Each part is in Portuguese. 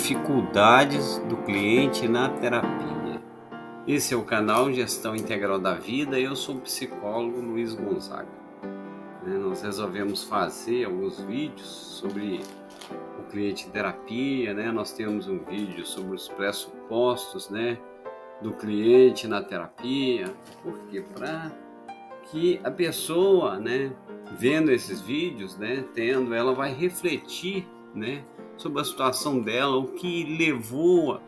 dificuldades do cliente na terapia. Esse é o canal Gestão Integral da Vida e eu sou o psicólogo Luiz Gonzaga. Nós resolvemos fazer alguns vídeos sobre o cliente em terapia, Nós temos um vídeo sobre os pressupostos, do cliente na terapia. Por quê? Para que a pessoa, vendo esses vídeos, ela vai refletir, sobre a situação dela, o que levou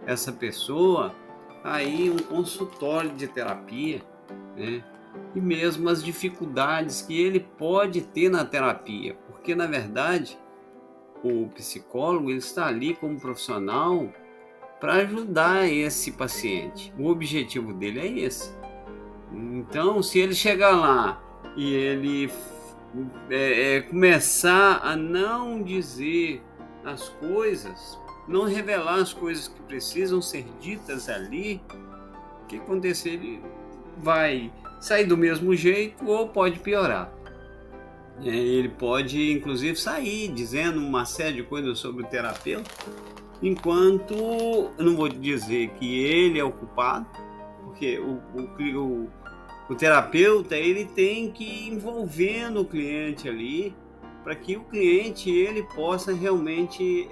essa pessoa a ir um consultório de terapia, e mesmo as dificuldades que ele pode ter na terapia, porque na verdade o psicólogo ele está ali como profissional para ajudar esse paciente. O objetivo dele é esse. Então, se ele chegar lá e ele começar a não dizer as coisas, não revelar as coisas que precisam ser ditas ali, o que acontecer? Ele vai sair do mesmo jeito ou pode piorar. Ele pode, inclusive, sair dizendo uma série de coisas sobre o terapeuta, enquanto eu não vou dizer que ele é o culpado, porque o terapeuta ele tem que ir envolvendo o cliente ali para que o cliente ele possa realmente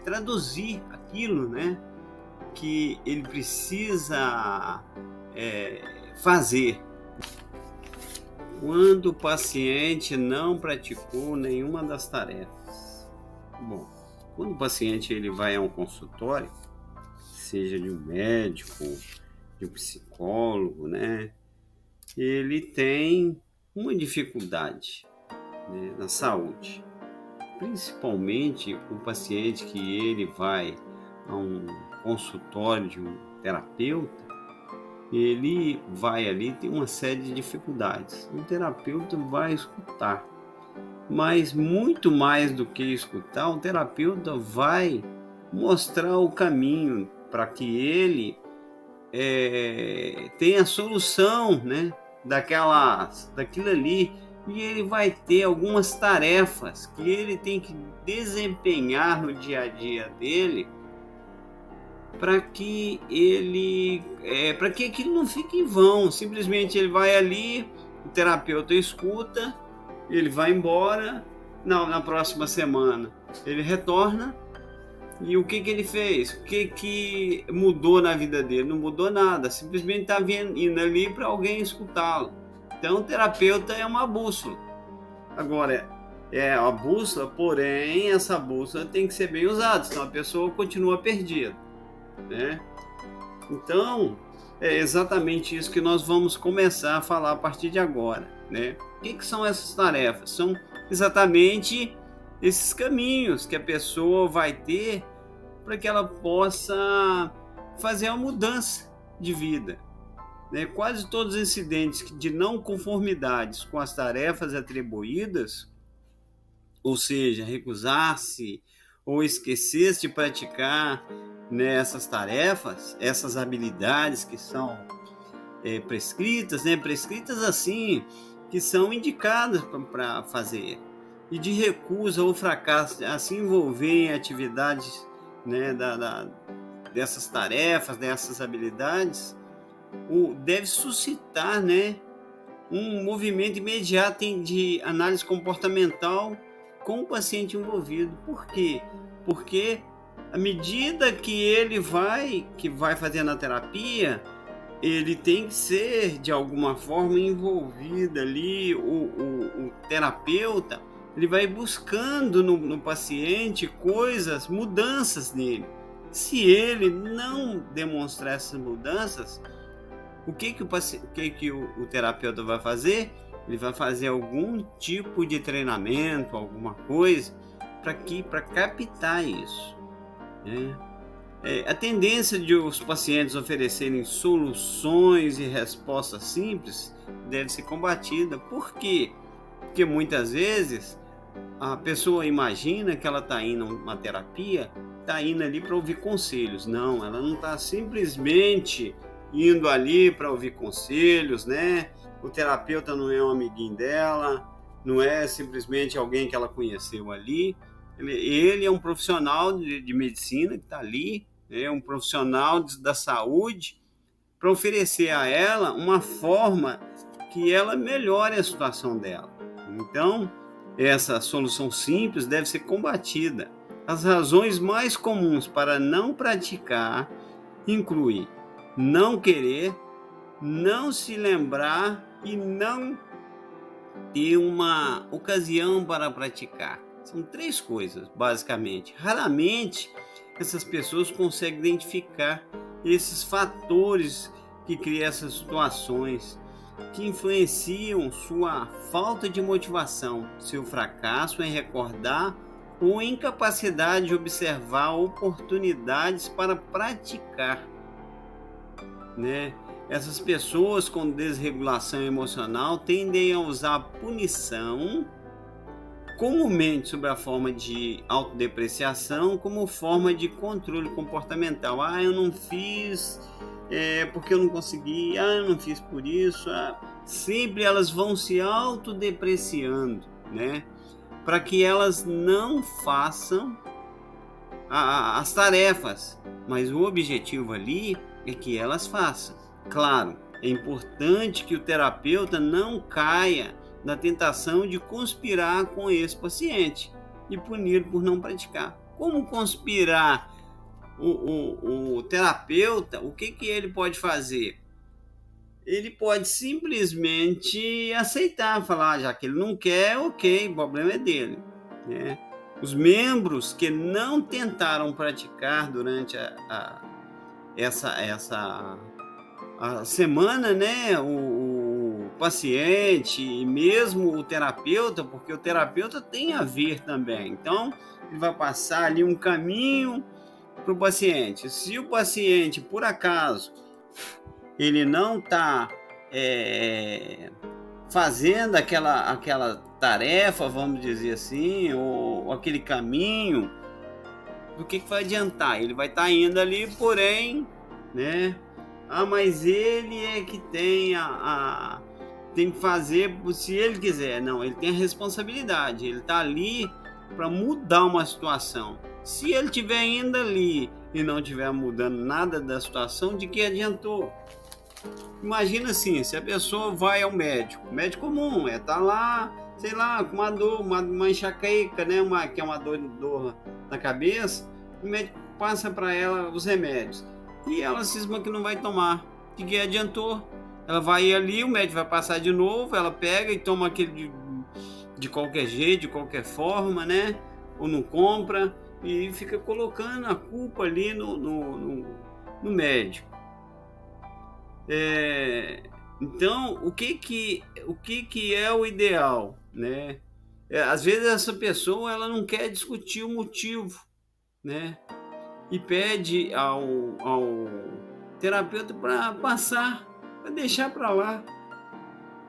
traduzir aquilo, que ele precisa fazer. Quando o paciente não praticou nenhuma das tarefas. Bom, quando o paciente ele vai a um consultório, seja de um médico, de um psicólogo, ele tem uma dificuldade na saúde. Principalmente o paciente que ele vai a um consultório de um terapeuta, ele vai ali, tem uma série de dificuldades. O terapeuta vai escutar, mas muito mais do que escutar, o terapeuta vai mostrar o caminho para que ele tenha a solução, daquilo ali, e ele vai ter algumas tarefas que ele tem que desempenhar no dia a dia dele para que para que aquilo não fique em vão. Simplesmente ele vai ali, o terapeuta escuta, ele vai embora, na próxima semana ele retorna, e o que ele fez? O que mudou na vida dele? Não mudou nada, simplesmente está indo ali para alguém escutá-lo. Então o terapeuta é uma bússola. Agora, é a bússola, porém essa bússola tem que ser bem usada, senão a pessoa continua perdida. Então, é exatamente isso que nós vamos começar a falar a partir de agora. O que são essas tarefas? São exatamente esses caminhos que a pessoa vai ter para que ela possa fazer uma mudança de vida. Quase todos os incidentes de não conformidades com as tarefas atribuídas, ou seja, recusar-se ou esquecer-se de praticar essas tarefas, essas habilidades que são prescritas, prescritas assim, que são indicadas para fazer, e de recusa ou fracasso a se envolver em atividades dessas tarefas, dessas habilidades, deve suscitar um movimento imediato de análise comportamental com o paciente envolvido. Por quê? Porque à medida que ele vai fazendo a terapia, ele tem que ser de alguma forma envolvido ali, o terapeuta ele vai buscando no paciente coisas, mudanças nele. Se ele não demonstrar essas mudanças, o que o terapeuta vai fazer? Ele vai fazer algum tipo de treinamento, alguma coisa, para captar isso. A tendência de os pacientes oferecerem soluções e respostas simples deve ser combatida. Por quê? Porque muitas vezes a pessoa imagina que ela está indo a uma terapia, está indo ali para ouvir conselhos. Não, ela não está simplesmente indo ali para ouvir conselhos, O terapeuta não é um amiguinho dela, não é simplesmente alguém que ela conheceu ali. Ele é um profissional de medicina que está ali, é um profissional da saúde, para oferecer a ela uma forma que ela melhore a situação dela. Então, essa solução simples deve ser combatida. As razões mais comuns para não praticar incluem não querer, não se lembrar e não ter uma ocasião para praticar. São 3 coisas, basicamente. Raramente essas pessoas conseguem identificar esses fatores que criam essas situações, que influenciam sua falta de motivação, seu fracasso em recordar ou incapacidade de observar oportunidades para praticar, né? Essas pessoas com desregulação emocional tendem a usar a punição, comumente sob a forma de autodepreciação, como forma de controle comportamental. Eu não fiz porque eu não consegui, eu não fiz por isso. Sempre elas vão se autodepreciando, né? Para que elas não façam as tarefas, mas o objetivo ali é que elas façam. Claro, é importante que o terapeuta não caia na tentação de conspirar com esse paciente e punir por não praticar. Como conspirar? O terapeuta, o que ele pode fazer? Ele pode simplesmente aceitar, falar, já que ele não quer, ok, o problema é dele, né? Os membros que não tentaram praticar durante essa a semana, né, o paciente e mesmo o terapeuta, porque o terapeuta tem a ver também. Então, ele vai passar ali um caminho para o paciente. Se o paciente, por acaso, ele não está fazendo aquela tarefa, vamos dizer assim, ou aquele caminho, do que vai adiantar? Ele vai estar indo ali, porém, né? Mas ele é que tem que fazer se ele quiser. Não, ele tem a responsabilidade. Ele está ali para mudar uma situação. Se ele estiver indo ali e não estiver mudando nada da situação, de que adiantou? Imagina assim, se a pessoa vai ao médico comum, tá lá, sei lá, com uma dor, uma enxaqueca, né, que é uma dor na cabeça, o médico passa para ela os remédios e ela cisma que não vai tomar. De que adiantou? Ela vai ali, o médico vai passar de novo, ela pega e toma aquele de qualquer jeito, de qualquer forma, né? Ou não compra e fica colocando a culpa ali no médico. Então, o que é o ideal, né? Às vezes essa pessoa ela não quer discutir o motivo, né? E pede ao terapeuta para passar, para deixar para lá,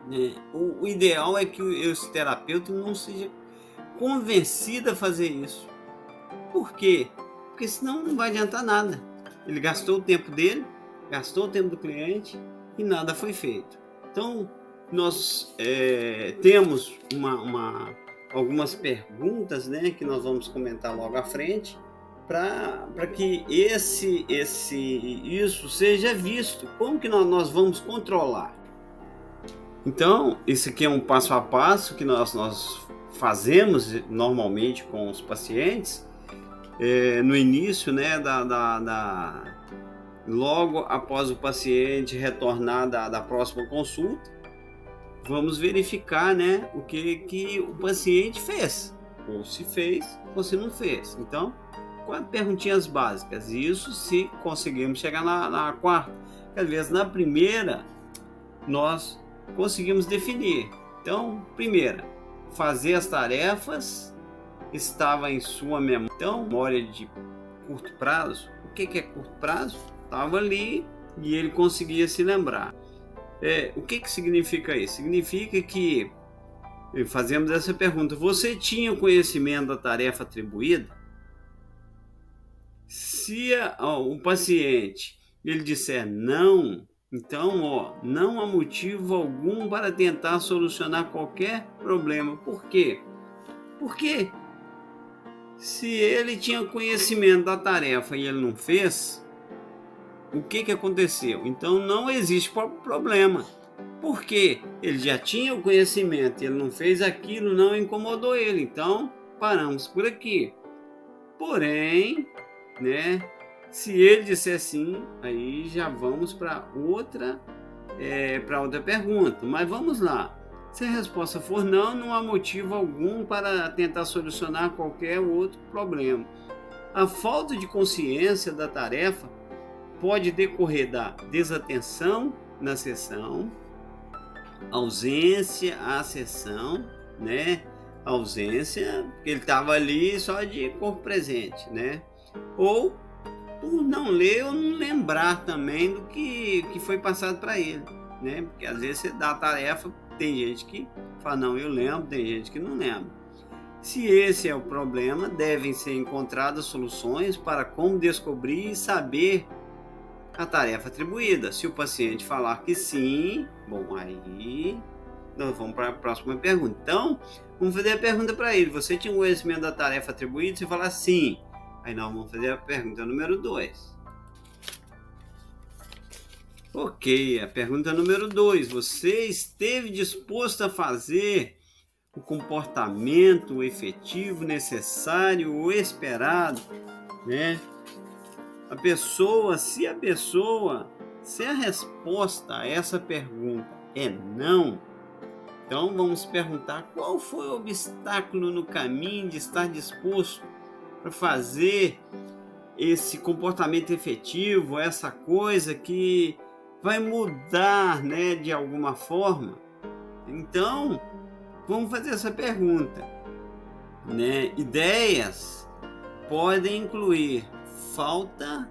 né? O ideal é que esse terapeuta não seja convencido a fazer isso. Por quê? Porque senão não vai adiantar nada. Ele gastou o tempo dele, gastou o tempo do cliente e nada foi feito. Então, nós temos algumas perguntas, né, que nós vamos comentar logo à frente, para que isso seja visto. Como que nós vamos controlar? Então, esse aqui é um passo a passo que nós fazemos normalmente com os pacientes. No início, né, logo após o paciente retornar da próxima consulta, vamos verificar, né, o que o paciente fez, ou se fez, ou se não fez. Então, 4 perguntinhas básicas, isso se conseguirmos chegar na quarta, porque às vezes na primeira nós conseguimos definir. Então, primeira, fazer as tarefas estava em sua memória. Então, memória de curto prazo. O que é curto prazo? Estava ali e ele conseguia se lembrar. O que significa isso? Significa que fazemos essa pergunta: você tinha conhecimento da tarefa atribuída? Se o paciente ele disser não, então não há motivo algum para tentar solucionar qualquer problema. Por quê? Porque Se ele tinha conhecimento da tarefa e ele não fez, o que aconteceu? Então não existe problema. Porque ele já tinha o conhecimento, ele não fez aquilo, não incomodou ele. Então paramos por aqui. Porém, né, se ele disser sim, aí já vamos para outra pergunta. Mas vamos lá. Se a resposta for não, não há motivo algum para tentar solucionar qualquer outro problema. A falta de consciência da tarefa pode decorrer da desatenção na sessão, ausência à sessão, né? Ausência, porque ele estava ali só de corpo presente, né? Ou por não ler ou não lembrar também do que foi passado para ele, né? Porque às vezes você dá a tarefa, tem gente que fala, não, eu lembro, tem gente que não lembra. Se esse é o problema, devem ser encontradas soluções para como descobrir e saber a tarefa atribuída. Se o paciente falar que sim, bom, aí nós vamos para a próxima pergunta. Então, vamos fazer a pergunta para ele. Você tinha conhecimento da tarefa atribuída? Se falar sim, aí nós vamos fazer a pergunta número 2. Ok, a pergunta número 2. Você esteve disposto a fazer o comportamento efetivo, necessário ou esperado, né? Se a resposta a essa pergunta é não, então vamos perguntar qual foi o obstáculo no caminho de estar disposto para fazer esse comportamento efetivo, essa coisa que vai mudar, né, de alguma forma. Então, vamos fazer essa pergunta, né? Ideias podem incluir falta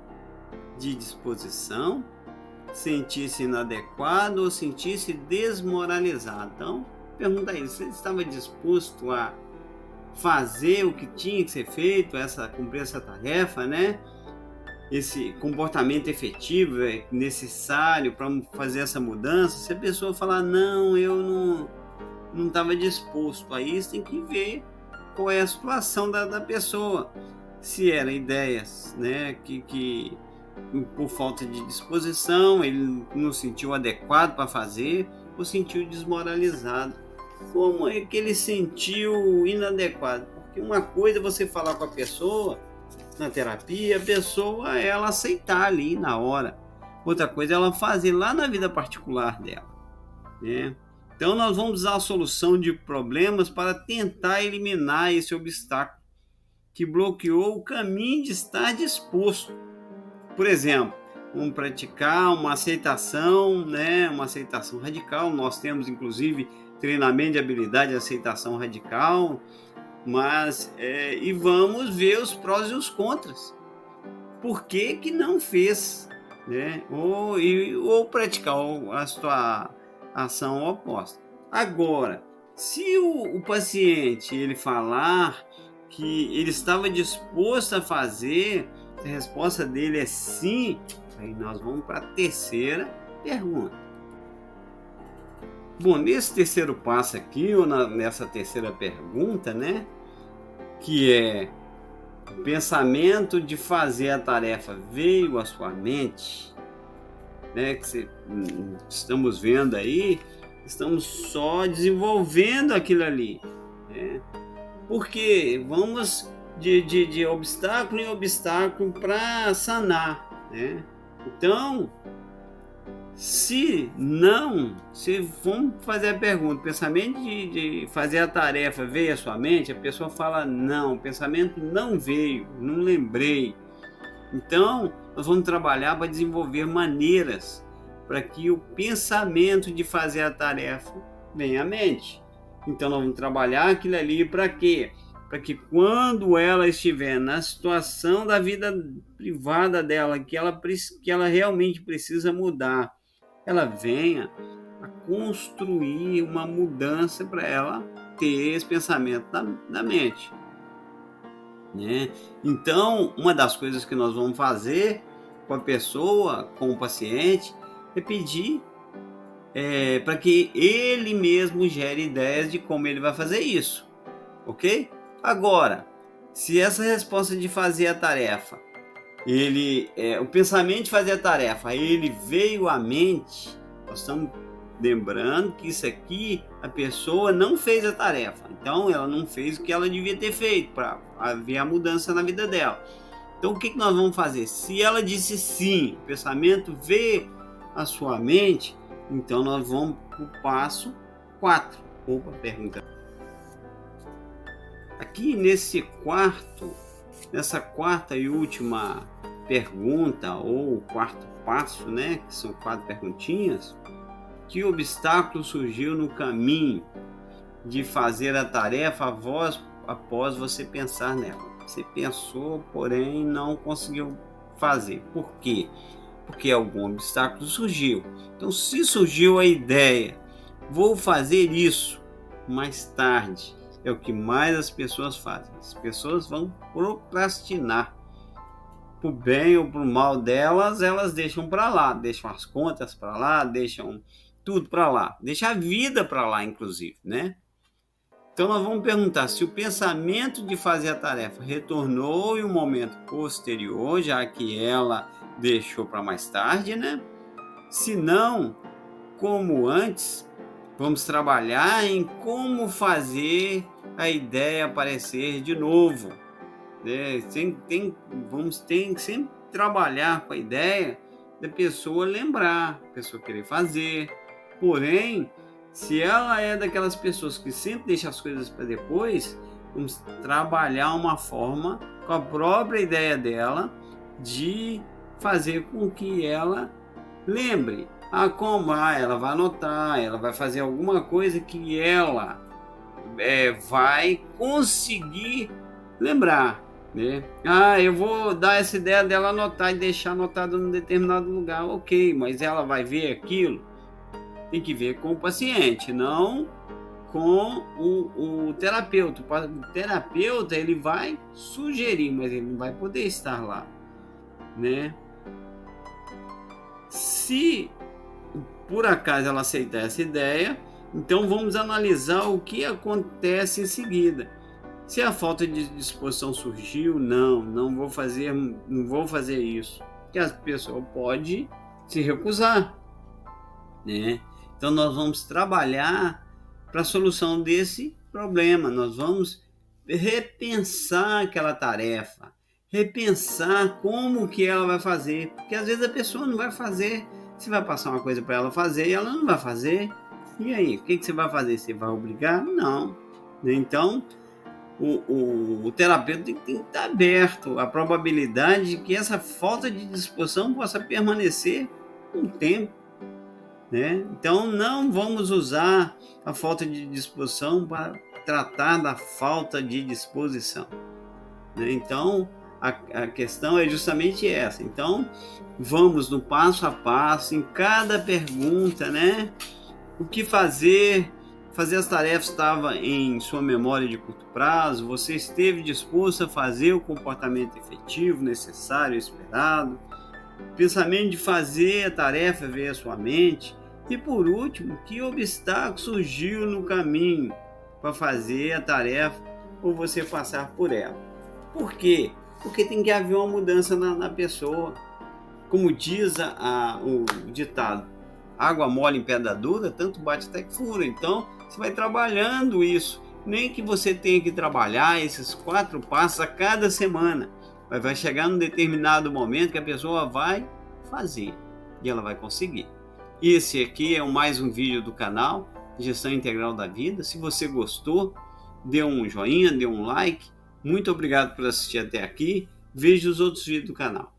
de disposição, sentir-se inadequado ou sentir-se desmoralizado. Então, pergunta aí, você estava disposto a fazer o que tinha que ser feito, cumprir essa tarefa, né? Esse comportamento efetivo é necessário para fazer essa mudança. Se a pessoa falar, não, eu não estava disposto, aí você tem que ver qual é a situação da pessoa. Se eram ideias, né, que por falta de disposição, ele não se sentiu adequado para fazer, ou sentiu desmoralizado. Como é que ele sentiu inadequado? Porque uma coisa é você falar com a pessoa na terapia, a pessoa ela aceitar ali na hora. Outra coisa é ela fazer lá na vida particular dela, né? Então nós vamos usar a solução de problemas para tentar eliminar esse obstáculo que bloqueou o caminho de estar disposto. Por exemplo, vamos praticar uma aceitação, né? Uma aceitação radical. Nós temos, inclusive, treinamento de habilidade de aceitação radical, e vamos ver os prós e os contras. Por que não fez, né? Ou praticar a sua ação oposta. Agora, se o paciente ele falar que ele estava disposto a fazer, se a resposta dele é sim, aí nós vamos para a terceira pergunta. Bom, nesse terceiro passo aqui, ou nessa terceira pergunta, né, que é o pensamento de fazer a tarefa veio à sua mente, né, que estamos vendo aí, estamos só desenvolvendo aquilo ali, né? Porque vamos de obstáculo em obstáculo para sanar, né? Então, se vamos fazer a pergunta, o pensamento de fazer a tarefa veio à sua mente, a pessoa fala não, o pensamento não veio, não lembrei. Então, nós vamos trabalhar para desenvolver maneiras para que o pensamento de fazer a tarefa venha à mente. Então, nós vamos trabalhar aquilo ali para quê? Para que quando ela estiver na situação da vida privada dela, que ela realmente precisa mudar, ela venha a construir uma mudança para ela ter esse pensamento na mente, né? Então, uma das coisas que nós vamos fazer com a pessoa, com o paciente, é pedir para que ele mesmo gere ideias de como ele vai fazer isso, ok? Agora, Se essa resposta de fazer a tarefa, o pensamento de fazer a tarefa, ele veio à mente, nós estamos lembrando que isso aqui, a pessoa não fez a tarefa, então ela não fez o que ela devia ter feito para haver a mudança na vida dela. Então o que nós vamos fazer? Se ela disse sim, o pensamento veio à sua mente, então nós vamos para o passo 4. Opa, pergunta. Aqui nessa quarta e última pergunta, ou quarto passo, né, que são 4 perguntinhas, que obstáculo surgiu no caminho de fazer a tarefa após você pensar nela? Você pensou, porém não conseguiu fazer. Por quê? Porque algum obstáculo surgiu. Então, se surgiu a ideia, vou fazer isso mais tarde, é o que mais as pessoas fazem. As pessoas vão procrastinar. Pro bem ou pro mal delas, elas deixam para lá, deixam as contas para lá, deixam tudo para lá, deixa a vida para lá, inclusive, né? Então nós vamos perguntar se o pensamento de fazer a tarefa retornou em um momento posterior, já que ela deixou para mais tarde, né? Se não, como antes, vamos trabalhar em como fazer a ideia aparecer de novo. Vamos ter que sempre trabalhar com a ideia da pessoa lembrar, a pessoa querer fazer. Porém, se ela é daquelas pessoas que sempre deixa as coisas para depois, vamos trabalhar uma forma com a própria ideia dela de fazer com que ela lembre. Como? Ela vai anotar, ela vai fazer alguma coisa que ela vai conseguir lembrar, né? Eu vou dar essa ideia dela anotar e deixar anotado num determinado lugar. Ok, mas ela vai ver aquilo? Tem que ver com o paciente, não com o terapeuta. O terapeuta, ele vai sugerir, mas ele não vai poder estar lá, né? Se por acaso ela aceitar essa ideia, então vamos analisar o que acontece em seguida. Se a falta de disposição surgiu, não vou fazer isso, que a pessoa pode se recusar, né? Então nós vamos trabalhar para a solução desse problema, nós vamos repensar aquela tarefa, repensar como que ela vai fazer, porque às vezes a pessoa não vai fazer, você vai passar uma coisa para ela fazer e ela não vai fazer, e aí, o que você vai fazer? Você vai obrigar? Não. Então, o terapeuta tem que estar aberto à probabilidade de que essa falta de disposição possa permanecer um tempo, né? Então, não vamos usar a falta de disposição para tratar da falta de disposição, né? Então, a questão é justamente essa. Então, vamos no passo a passo, em cada pergunta, né? O que fazer? Fazer as tarefas estava em sua memória de curto prazo? Você esteve disposto a fazer o comportamento efetivo, necessário, esperado? O pensamento de fazer a tarefa veio à sua mente? E por último, que obstáculo surgiu no caminho para fazer a tarefa ou você passar por ela? Por quê? Porque tem que haver uma mudança na pessoa. Como diz o ditado, água mole em pedra dura, tanto bate até que fura. Então, você vai trabalhando isso. Nem que você tenha que trabalhar esses 4 passos a cada semana. Mas vai chegar num determinado momento que a pessoa vai fazer. E ela vai conseguir. Esse aqui é mais um vídeo do canal Gestão Integral da Vida. Se você gostou, dê um joinha, dê um like. Muito obrigado por assistir até aqui. Veja os outros vídeos do canal.